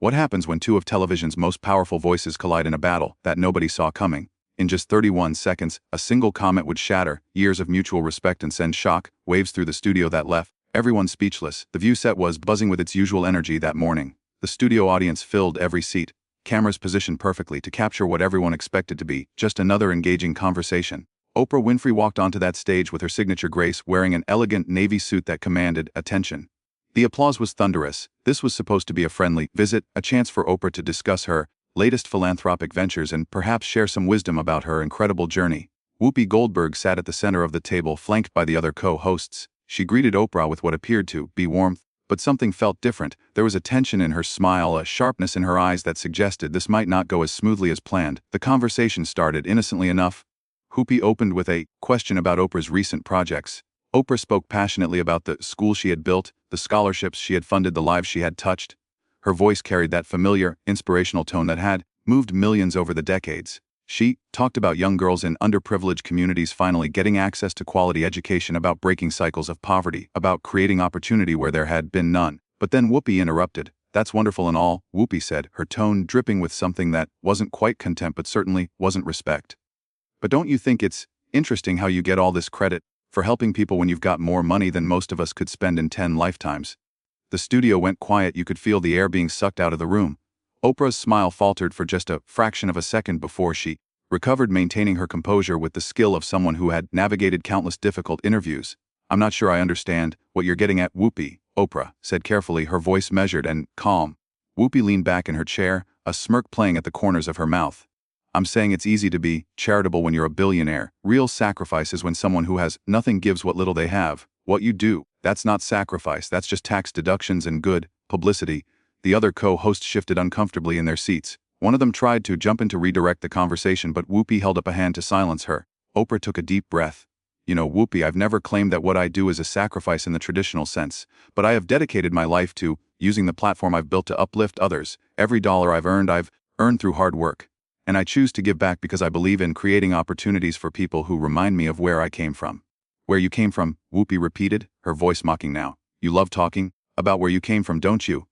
What happens when two of television's most powerful voices collide in a battle that nobody saw coming? In just 31 seconds, a single comment would shatter years of mutual respect and send shock waves through the studio that left everyone speechless. The view set was buzzing with its usual energy that morning. The studio audience filled every seat, cameras positioned perfectly to capture what everyone expected to be just another engaging conversation. Oprah Winfrey walked onto that stage with her signature grace, wearing an elegant navy suit that commanded attention. The applause was thunderous. This was supposed to be a friendly visit, a chance for Oprah to discuss her latest philanthropic ventures and perhaps share some wisdom about her incredible journey. Whoopi Goldberg sat at the center of the table, flanked by the other co-hosts. She greeted Oprah with what appeared to be warmth, but something felt different. There was a tension in her smile, a sharpness in her eyes that suggested this might not go as smoothly as planned. The conversation started innocently enough. Whoopi opened with a question about Oprah's recent projects. Oprah spoke passionately about the school she had built, the scholarships she had funded, the lives she had touched. Her voice carried that familiar, inspirational tone that had moved millions over the decades. She talked about young girls in underprivileged communities finally getting access to quality education, about breaking cycles of poverty, about creating opportunity where there had been none. But then Whoopi interrupted. "That's wonderful and all," Whoopi said, her tone dripping with something that wasn't quite contempt but certainly wasn't respect. "But don't you think it's interesting how you get all this credit for helping people when you've got more money than most of us could spend in 10 lifetimes?" The studio went quiet. You could feel the air being sucked out of the room. Oprah's smile faltered for just a fraction of a second before she recovered, maintaining her composure with the skill of someone who had navigated countless difficult interviews. "I'm not sure I understand what you're getting at, Whoopi," Oprah said carefully, her voice measured and calm. Whoopi leaned back in her chair, a smirk playing at the corners of her mouth. "I'm saying it's easy to be charitable when you're a billionaire. Real sacrifice is when someone who has nothing gives what little they have. What you do, that's not sacrifice, that's just tax deductions and good publicity." The other co-hosts shifted uncomfortably in their seats. One of them tried to jump in to redirect the conversation, but Whoopi held up a hand to silence her. Oprah took a deep breath. "You know, Whoopi, I've never claimed that what I do is a sacrifice in the traditional sense, but I have dedicated my life to using the platform I've built to uplift others. Every dollar I've earned through hard work. And I choose to give back because I believe in creating opportunities for people who remind me of where I came from." "Where you came from?" Whoopi repeated, her voice mocking now. "You love talking about where you came from, don't you?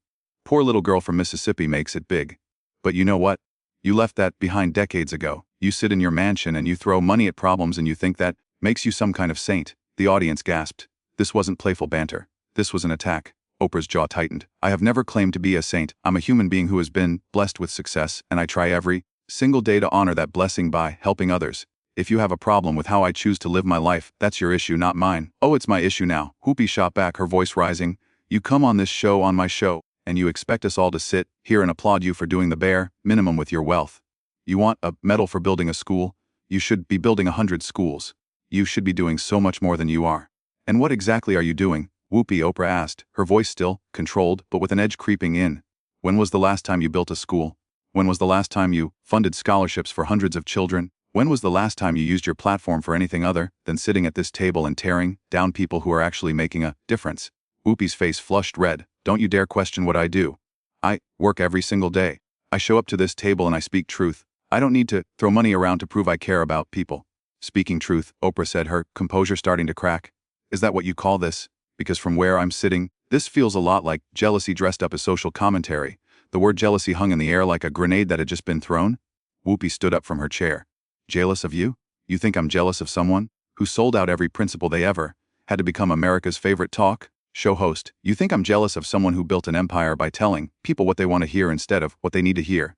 Poor little girl from Mississippi makes it big. But you know what? You left that behind decades ago. You sit in your mansion and you throw money at problems and you think that makes you some kind of saint." The audience gasped. This wasn't playful banter. This was an attack. Oprah's jaw tightened. "I have never claimed to be a saint. I'm a human being who has been blessed with success, and I try every single day to honor that blessing by helping others. If you have a problem with how I choose to live my life, that's your issue, not mine." "Oh, it's my issue now," Whoopi shot back, her voice rising. "You come on this show, on my show, and you expect us all to sit here and applaud you for doing the bare minimum with your wealth. You want a medal for building a school? You should be building 100 schools. You should be doing so much more than you are." "And what exactly are you doing, Whoopi?" Oprah asked, her voice still controlled but with an edge creeping in. "When was the last time you built a school? When was the last time you funded scholarships for hundreds of children? When was the last time you used your platform for anything other than sitting at this table and tearing down people who are actually making a difference?" Whoopi's face flushed red. "Don't you dare question what I do. I work every single day. I show up to this table and I speak truth. I don't need to throw money around to prove I care about people." "Speaking truth," Oprah said, her composure starting to crack. "Is that what you call this? Because from where I'm sitting, this feels a lot like jealousy dressed up as social commentary." The word jealousy hung in the air like a grenade that had just been thrown. Whoopi stood up from her chair. "Jealous of you? You think I'm jealous of someone who sold out every principle they ever had to become America's favorite talk show host? You think I'm jealous of someone who built an empire by telling people what they want to hear instead of what they need to hear?"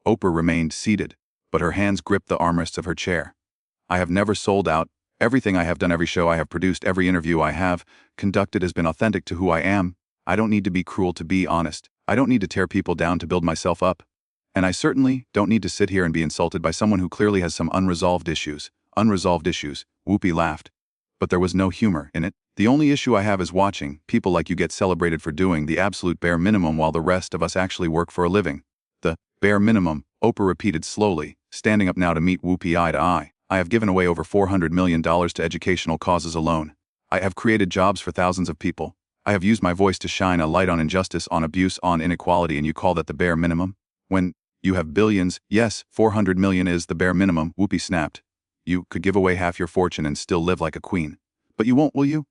Oprah remained seated, but her hands gripped the armrests of her chair. "I have never sold out. Everything I have done, every show I have produced, every interview I have conducted has been authentic to who I am. I don't need to be cruel to be honest. I don't need to tear people down to build myself up. And I certainly don't need to sit here and be insulted by someone who clearly has some unresolved issues." "Unresolved issues," Whoopi laughed. "But there was no humor in it. The only issue I have is watching people like you get celebrated for doing the absolute bare minimum while the rest of us actually work for a living." "The bare minimum," Oprah repeated slowly, standing up now to meet Whoopi eye to eye. "I have given away over $400 million to educational causes alone. I have created jobs for thousands of people. I have used my voice to shine a light on injustice, on abuse, on inequality, and you call that the bare minimum? When you have billions, yes, 400 million is the bare minimum," Whoopi snapped. "You could give away half your fortune and still live like a queen. But you won't, will you?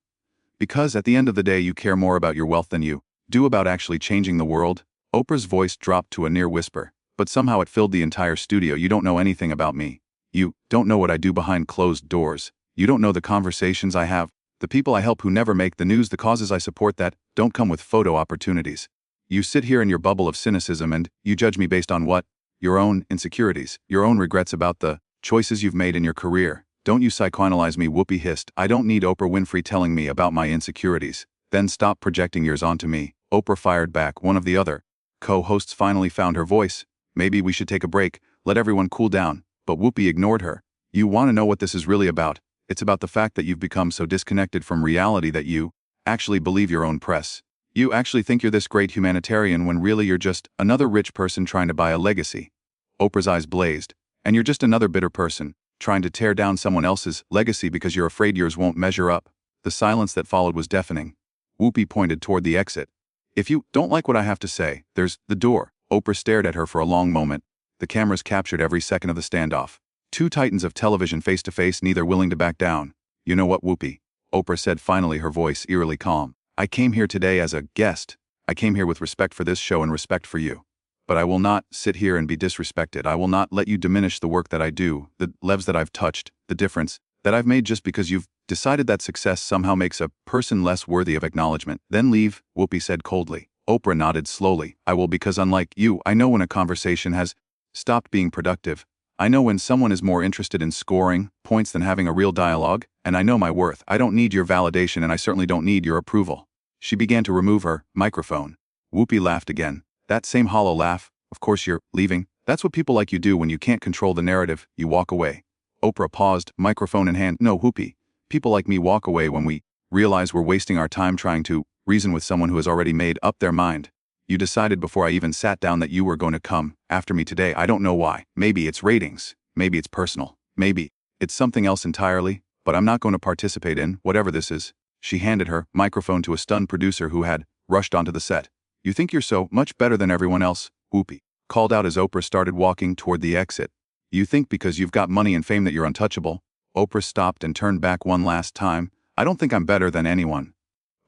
Because at the end of the day you care more about your wealth than you do about actually changing the world." Oprah's voice dropped to a near whisper, but somehow it filled the entire studio. You don't know anything about me. You don't know what I do behind closed doors. You don't know the conversations I have, the people I help who never make the news, the causes I support that don't come with photo opportunities. You sit here in your bubble of cynicism and you judge me based on what? Your own insecurities, your own regrets about the choices you've made in your career. Don't you psychoanalyze me, Whoopi hissed. I don't need Oprah Winfrey telling me about my insecurities. Then stop projecting yours onto me. Oprah fired back. One of the other co-hosts finally found her voice. Maybe we should take a break, let everyone cool down. But Whoopi ignored her. You want to know what this is really about? It's about the fact that you've become so disconnected from reality that you actually believe your own press. You actually think you're this great humanitarian when really you're just another rich person trying to buy a legacy. Oprah's eyes blazed. And you're just another bitter person, trying to tear down someone else's legacy because you're afraid yours won't measure up. The silence that followed was deafening. Whoopi pointed toward the exit. If you don't like what I have to say, there's the door. Oprah stared at her for a long moment. The cameras captured every second of the standoff. Two titans of television face to face, neither willing to back down. You know what, Whoopi? Oprah said finally, her voice eerily calm. I came here today as a guest. I came here with respect for this show and respect for you. But I will not sit here and be disrespected. I will not let you diminish the work that I do, the lives that I've touched, the difference that I've made just because you've decided that success somehow makes a person less worthy of acknowledgement. Then leave, Whoopi said coldly. Oprah nodded slowly. I will, because unlike you, I know when a conversation has stopped being productive. I know when someone is more interested in scoring points than having a real dialogue, and I know my worth. I don't need your validation, and I certainly don't need your approval. She began to remove her microphone. Whoopi laughed again. That same hollow laugh. Of course you're leaving. That's what people like you do when you can't control the narrative. You walk away. Oprah paused, microphone in hand. No, Whoopi. People like me walk away when we realize we're wasting our time trying to reason with someone who has already made up their mind. You decided before I even sat down that you were going to come after me today. I don't know why. Maybe it's ratings. Maybe it's personal. Maybe it's something else entirely, but I'm not going to participate in whatever this is. She handed her microphone to a stunned producer who had rushed onto the set. You think you're so much better than everyone else, Whoopi called out as Oprah started walking toward the exit. You think because you've got money and fame that you're untouchable. Oprah stopped and turned back one last time. I don't think I'm better than anyone.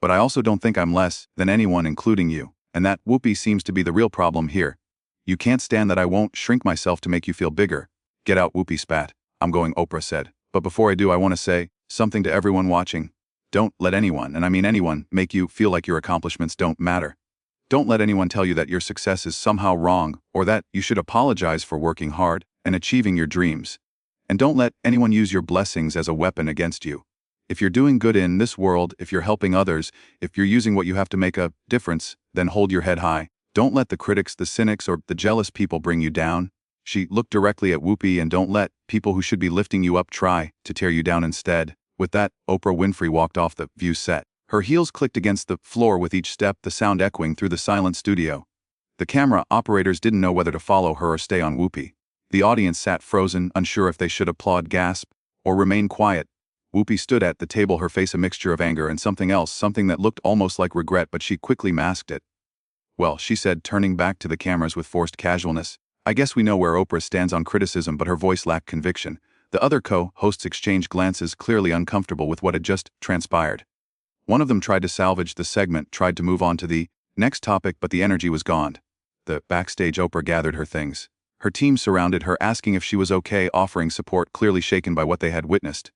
But I also don't think I'm less than anyone, including you. And that, Whoopi, seems to be the real problem here. You can't stand that I won't shrink myself to make you feel bigger. Get out, Whoopi spat. I'm going, Oprah said. But before I do, I want to say something to everyone watching. Don't let anyone, and I mean anyone, make you feel like your accomplishments don't matter. Don't let anyone tell you that your success is somehow wrong, or that you should apologize for working hard and achieving your dreams. And don't let anyone use your blessings as a weapon against you. If you're doing good in this world, if you're helping others, if you're using what you have to make a difference, then hold your head high. Don't let the critics, the cynics, or the jealous people bring you down. She looked directly at Whoopi. And don't let people who should be lifting you up try to tear you down instead. With that, Oprah Winfrey walked off the View set. Her heels clicked against the floor with each step, the sound echoing through the silent studio. The camera operators didn't know whether to follow her or stay on Whoopi. The audience sat frozen, unsure if they should applaud, gasp, or remain quiet. Whoopi stood at the table, her face a mixture of anger and something else, something that looked almost like regret, but she quickly masked it. Well, she said, turning back to the cameras with forced casualness. I guess we know where Oprah stands on criticism, but her voice lacked conviction. The other co-hosts exchanged glances, clearly uncomfortable with what had just transpired. One of them tried to salvage the segment, tried to move on to the next topic, but the energy was gone. The backstage, Oprah gathered her things. Her team surrounded her, asking if she was okay, offering support, clearly shaken by what they had witnessed.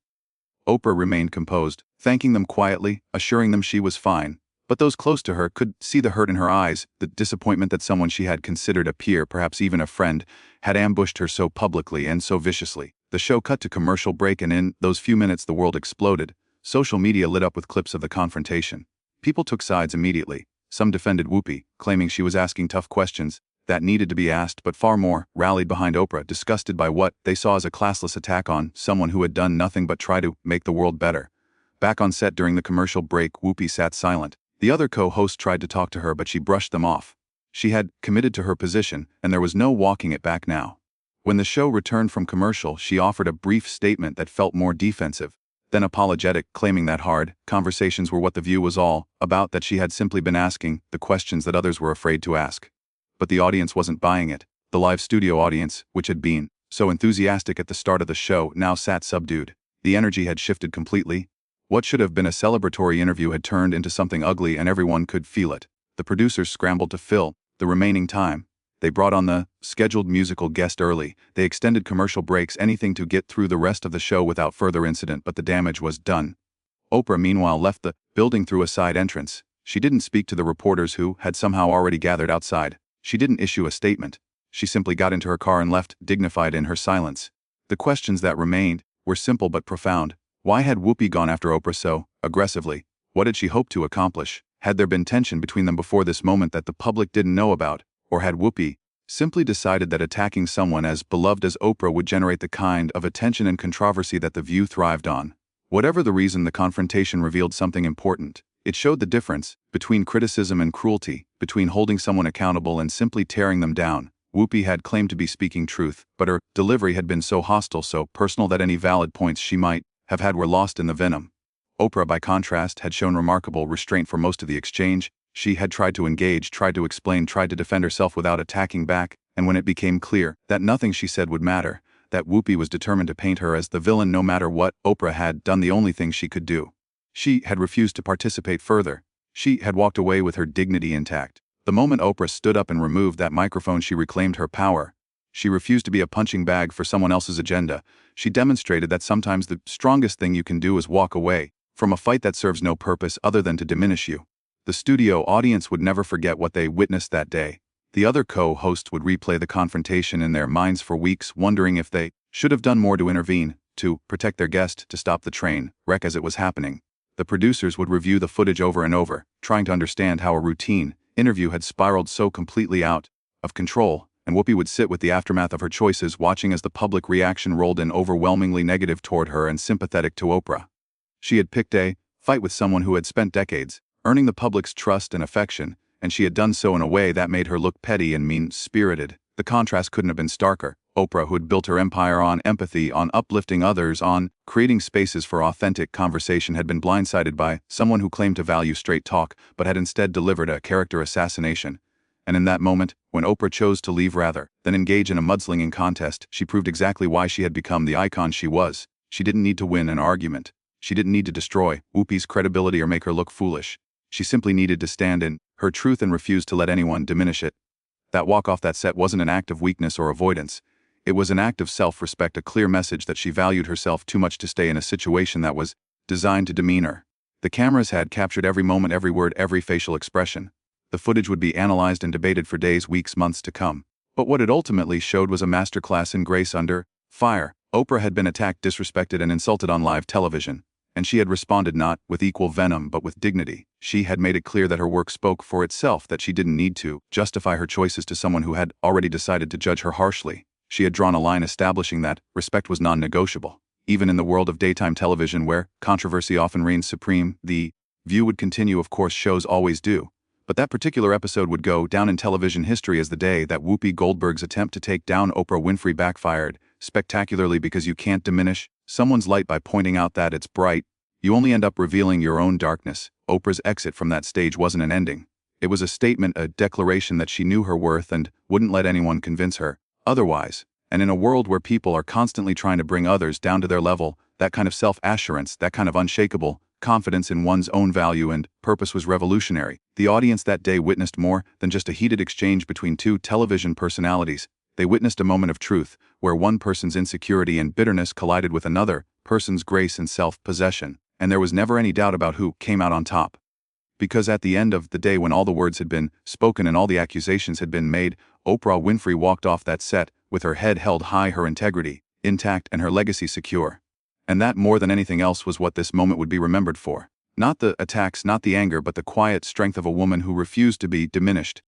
Oprah remained composed, thanking them quietly, assuring them she was fine. But those close to her could see the hurt in her eyes, the disappointment that someone she had considered a peer, perhaps even a friend, had ambushed her so publicly and so viciously. The show cut to commercial break, and in those few minutes the world exploded. Social media lit up with clips of the confrontation. People took sides immediately. Some defended Whoopi, claiming she was asking tough questions that needed to be asked, but far more rallied behind Oprah, disgusted by what they saw as a classless attack on someone who had done nothing but try to make the world better. Back on set during the commercial break, Whoopi sat silent. The other co-hosts tried to talk to her, but she brushed them off. She had committed to her position, and there was no walking it back now. When the show returned from commercial, she offered a brief statement that felt more defensive than apologetic, claiming that hard conversations were what The View was all about, that she had simply been asking the questions that others were afraid to ask. But the audience wasn't buying it. The live studio audience, which had been so enthusiastic at the start of the show, now sat subdued. The energy had shifted completely. What should have been a celebratory interview had turned into something ugly, and everyone could feel it. The producers scrambled to fill the remaining time. They brought on the scheduled musical guest early. They extended commercial breaks, anything to get through the rest of the show without further incident, but the damage was done. Oprah, meanwhile, left the building through a side entrance. She didn't speak to the reporters who had somehow already gathered outside. She didn't issue a statement. She simply got into her car and left, dignified in her silence. The questions that remained were simple but profound. Why had Whoopi gone after Oprah so aggressively? What did she hope to accomplish? Had there been tension between them before this moment that the public didn't know about? Or had Whoopi simply decided that attacking someone as beloved as Oprah would generate the kind of attention and controversy that The View thrived on? Whatever the reason, the confrontation revealed something important. It showed the difference between criticism and cruelty, between holding someone accountable and simply tearing them down. Whoopi had claimed to be speaking truth, but her delivery had been so hostile, so personal that any valid points she might have had were lost in the venom. Oprah, by contrast, had shown remarkable restraint for most of the exchange. She had tried to engage, tried to explain, tried to defend herself without attacking back, and when it became clear that nothing she said would matter, that Whoopi was determined to paint her as the villain no matter what, Oprah had done the only thing she could do. She had refused to participate further. She had walked away with her dignity intact. The moment Oprah stood up and removed that microphone, she reclaimed her power. She refused to be a punching bag for someone else's agenda. She demonstrated that sometimes the strongest thing you can do is walk away from a fight that serves no purpose other than to diminish you. The studio audience would never forget what they witnessed that day. The other co-hosts would replay the confrontation in their minds for weeks, wondering if they should have done more to intervene, to protect their guest, to stop the train wreck as it was happening. The producers would review the footage over and over, trying to understand how a routine interview had spiraled so completely out of control, and Whoopi would sit with the aftermath of her choices, watching as the public reaction rolled in overwhelmingly negative toward her and sympathetic to Oprah. She had picked a fight with someone who had spent decades earning the public's trust and affection, and she had done so in a way that made her look petty and mean-spirited. The contrast couldn't have been starker. Oprah, who had built her empire on empathy, on uplifting others, on creating spaces for authentic conversation, had been blindsided by someone who claimed to value straight talk, but had instead delivered a character assassination. And in that moment, when Oprah chose to leave rather than engage in a mudslinging contest, she proved exactly why she had become the icon she was. She didn't need to win an argument. She didn't need to destroy Whoopi's credibility or make her look foolish. She simply needed to stand in her truth and refuse to let anyone diminish it. That walk off that set wasn't an act of weakness or avoidance. It was an act of self-respect, a clear message that she valued herself too much to stay in a situation that was designed to demean her. The cameras had captured every moment, every word, every facial expression. The footage would be analyzed and debated for days, weeks, months to come. But what it ultimately showed was a masterclass in grace under fire. Oprah had been attacked, disrespected, and insulted on live television. And she had responded not with equal venom but with dignity. She had made it clear that her work spoke for itself, that she didn't need to justify her choices to someone who had already decided to judge her harshly. She had drawn a line establishing that respect was non-negotiable. Even in the world of daytime television where controversy often reigns supreme, The View would continue, of course shows always do. But that particular episode would go down in television history as the day that Whoopi Goldberg's attempt to take down Oprah Winfrey backfired spectacularly, because you can't diminish someone's light by pointing out that it's bright. You only end up revealing your own darkness. Oprah's exit from that stage wasn't an ending. It was a statement, a declaration that she knew her worth and wouldn't let anyone convince her otherwise. And in a world where people are constantly trying to bring others down to their level, that kind of self-assurance, that kind of unshakable confidence in one's own value and purpose was revolutionary. The audience that day witnessed more than just a heated exchange between two television personalities. They witnessed a moment of truth, where one person's insecurity and bitterness collided with another person's grace and self-possession. And there was never any doubt about who came out on top. Because at the end of the day, when all the words had been spoken and all the accusations had been made, Oprah Winfrey walked off that set with her head held high, her integrity intact, and her legacy secure. And that, more than anything else, was what this moment would be remembered for. Not the attacks, not the anger, but the quiet strength of a woman who refused to be diminished,